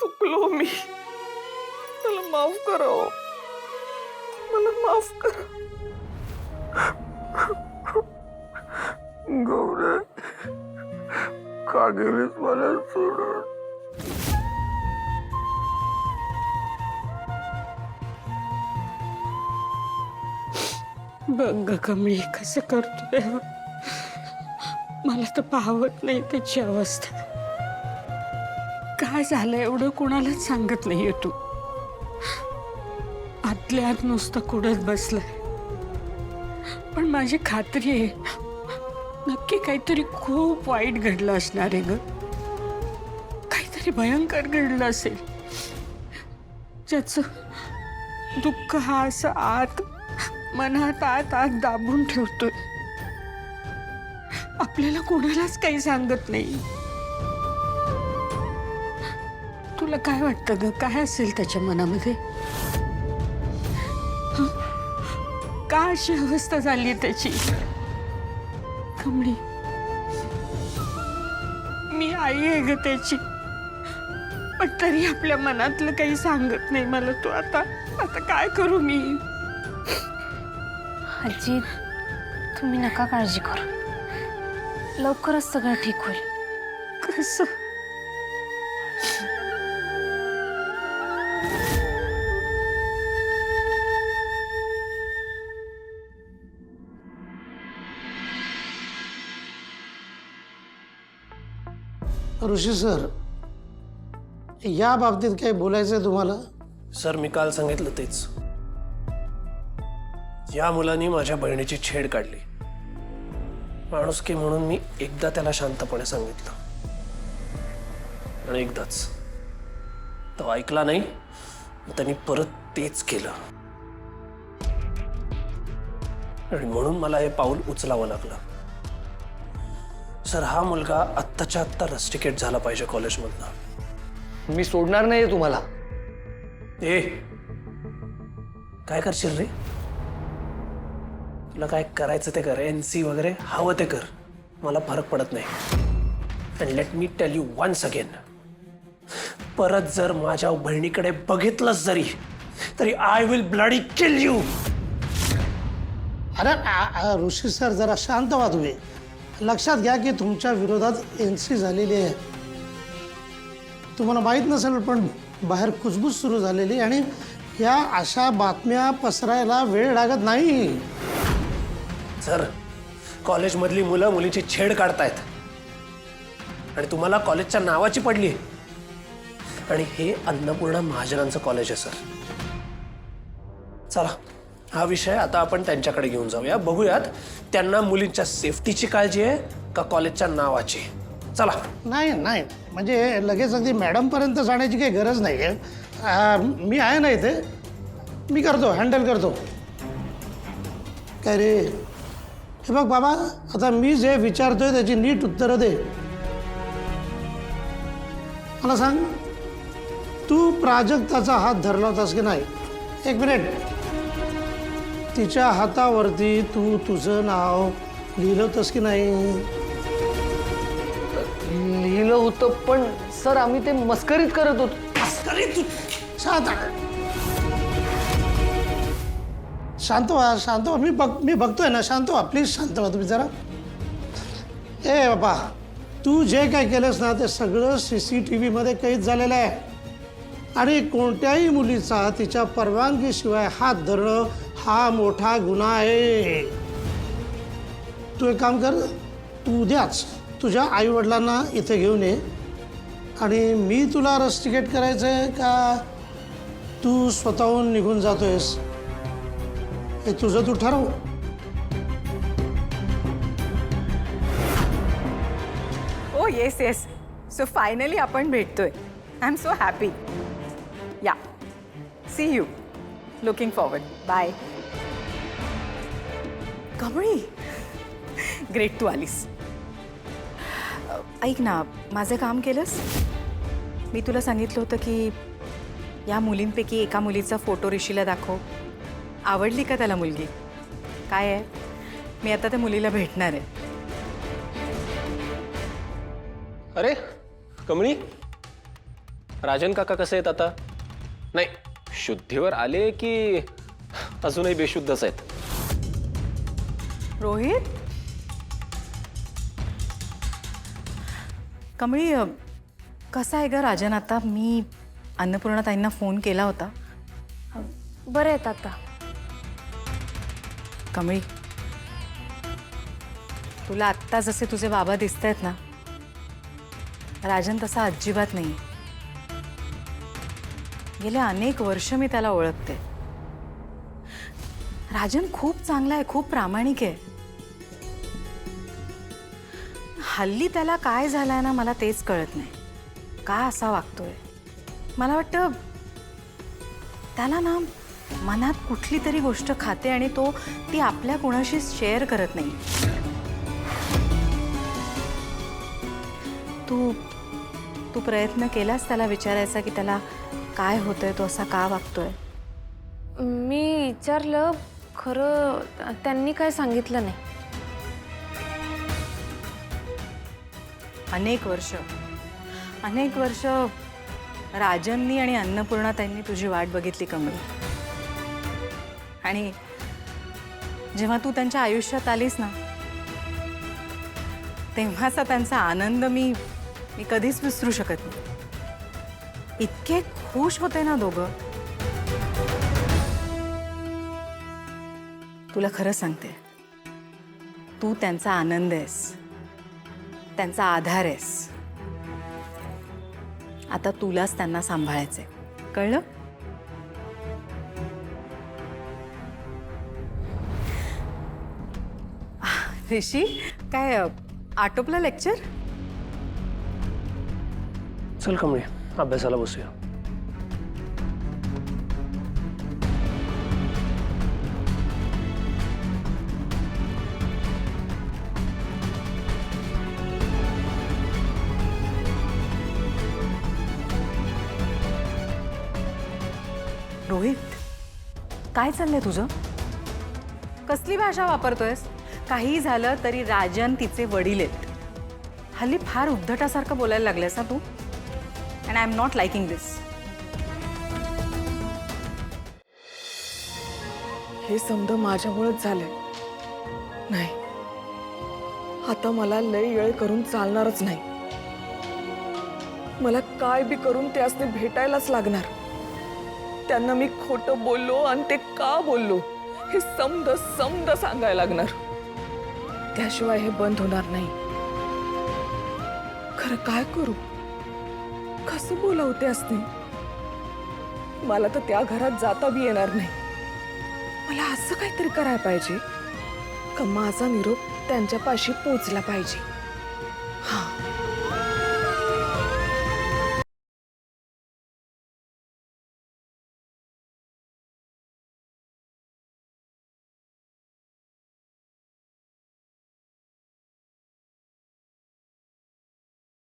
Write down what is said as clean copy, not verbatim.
चुकलो मी. मला माफ करा हो. मला माफ करा. गौरे, का गेलीस मला सोडून? बघ कमी कसं करतोय. मला तर पाहवत नाही त्याची अवस्था. काय झालं एवढं कोणालाच सांगत नाहीये तू. आतल्या आत नुसतं कुडत बसलाय. पण माझी खात्री आहे नक्की काहीतरी खूप वाईट घडलं असणार आहे ग. काहीतरी भयंकर घडलं असेल ज्याचं दुःख हा असं आत मनात आत आत दाबून ठेवतोय. आपल्याला कोणालाच काही सांगत नाही. तुला काय वाटतं ग काय असेल त्याच्या मनामध्ये? का अशी अवस्था झाली त्याची? कमळी, मी आई आहे ग त्याची. पण तरी आपल्या मनातलं काही सांगत नाही मला. तू आता काय करू मी? आजी, तुम्ही नका काळजी करू. लवकरच सगळं ठीक होईल. कसं? ऋषी सर, या बाबतीत काही बोलायचंय तुम्हाला? सर, मी काल सांगितलं तेच. या मुलांनी माझ्या बहिणीची छेड काढली. माणुसकी म्हणून मी एकदा त्याला शांतपणे सांगितलं आणि एकदाच. तो ऐकला नाही. त्यांनी परत तेच केलं आणि म्हणून मला हे पाऊल उचलावं लागलं. सर, हा मुलगा आत्ताच्या आत्ता रस्टिकेट झाला पाहिजे कॉलेजमधनं. मी सोडणार नाही तुम्हाला. ए, काय करशील रे? तुला काय करायचं ते कर. NC वगैरे हवं ते कर. मला फरक पडत नाही. And let me tell you once again, परत जर माझ्या बहिणीकडे बघितलंस जरी तरी I will bloody kill you. अरे ऋषी सर, जरा शांत व्हा तुम्ही. लक्षात घ्या की तुमच्या विरोधात NC झालेली आहे. तुम्हाला माहीत नसेल पण बाहेर कुजबूज सुरू झालेली आणि या अशा बातम्या पसरायला वेळ लागत नाही. सर, कॉलेजमधली मुलं मुलीची छेड काढतायत आणि तुम्हाला कॉलेजच्या नावाची पडली. आणि हे अन्नपूर्णा महाजनांचं कॉलेज आहे सर. चला, हा विषय आता आपण त्यांच्याकडे घेऊन जाऊया. बघूयात त्यांना मुलींच्या सेफ्टीची काळजी आहे का कॉलेजच्या नावाची. चला. नाही नाही, म्हणजे लगेच अगदी मॅडमपर्यंत जाण्याची काही गरज नाही आहे. मी आहे ना इथे. मी करतो, हँडल करतो. काय रे? हे बघ बाबा, आता मी जे विचारतोय त्याची नीट उत्तरं दे. मला सांग, तू प्राजक्ताचा हात धरला होतास की नाही? एक मिनिट. तिच्या हातावरती तू तुझं नाव लिहिलं होतंस की नाही? लिहिलं होतं, पण सर आम्ही ते मस्करीत करत होतो. शांत व्हा, शांत व्हा. मी बघतोय ना. शांत व्हा प्लीज. शांत व्हा तुम्ही जरा. ए बाबा, तू जे काय केलंस ना ते सगळं CCTV मध्ये कैद झालेलं आहे. आणि कोणत्याही मुलीचा तिच्या परवानगीशिवाय हात धरणं हा मोठा गुन्हा आहे. तू एक काम कर, तू उद्याच तुझ्या आईवडिलांना इथे घेऊन ये. आणि मी तुला रस्टिकेट करायचं आहे का तू स्वतःहून निघून जातोयस हे तुझं तू ठरव. Oh yes yes. So finally आपण भेटतोय. I am so happy. Yeah, see you. Looking forward. Bye. Kamli, great तू आलीस. ऐक ना, माझं काम केलंस? मी तुला सांगितलं होतं की या मुलींपैकी एका मुलीचा फोटो ऋषीला दाखव. आवडली का त्याला मुलगी? काय आहे, मी आता त्या मुलीला भेटणार आहे. अरे कमळी, राजन काका कसे आहेत आता? नाही, शुद्धीवर आले की अजूनही बेशुद्धच आहेत? रोहित, कमळी, कसं आहे ग राजन आता? मी अन्नपूर्णाताईंना फोन केला होता. बरं आहेत आता. कमळी, तुला आत्ता जसे तुझे बाबा दिसत आहेत ना, राजन तसा अजिबात नाही. गेले अनेक वर्ष मी त्याला ओळखते. राजन खूप चांगला आहे, खूप प्रामाणिक आहे. हल्ली त्याला काय झालंय ना, मला तेच कळत नाही. का असा वागतोय? मला वाटतं त्याला ना मनात कुठली तरी गोष्ट खाते आणि तो ती आपल्या कोणाशी शेअर करत नाही. तू प्रयत्न केलास त्याला विचारायचा की त्याला काय होतंय, तो असा का वागतोय? मी विचारलं, खरं त्यांनी काय सांगितलं नाही. अनेक वर्ष राजननी आणि अन्नपूर्णाताईंनी तुझी वाट बघितली कमळी. आणि जेव्हा तू त्यांच्या आयुष्यात आलीस ना, तेव्हाचा त्यांचा आनंद मी कधीच विसरू शकत नाही. इतके खुश होते ना दोघं. तुला खरं सांगते, तू त्यांचा आनंद आहेस, त्यांचा आधार आहेस. आता तुलाच त्यांना सांभाळायचंय, कळलं? ऋषी, काय आटोपलं लेक्चर? चल कमळे, अभ्यासाला बसूया. रोहित, काय चाललंय तुझं? कसली भाषा वापरतोयस? काही झालं तरी राजन तिचे वडील आहेत. हल्ली फार उद्धटासारखं बोलायला लागलेस ना तू. And I am not liking this. हे समज माझ्यामुळेच झालंय. नाही, आता मला लय वेळ करून चालणारच नाही. मला काय बी करून त्यासने भेटायलाच लागणार. त्यांना मी खोटं बोललो आणि ते का बोललो हे समद सांगायला लागणार. त्याशिवाय हे बंद होणार नाही. खरं काय करू? कसं बोलवते असते? मला तर त्या घरात जाता बी येणार नाही. मला असं काहीतरी करायला पाहिजे का माझा निरोप त्यांच्यापाशी पोचला पाहिजे. हा,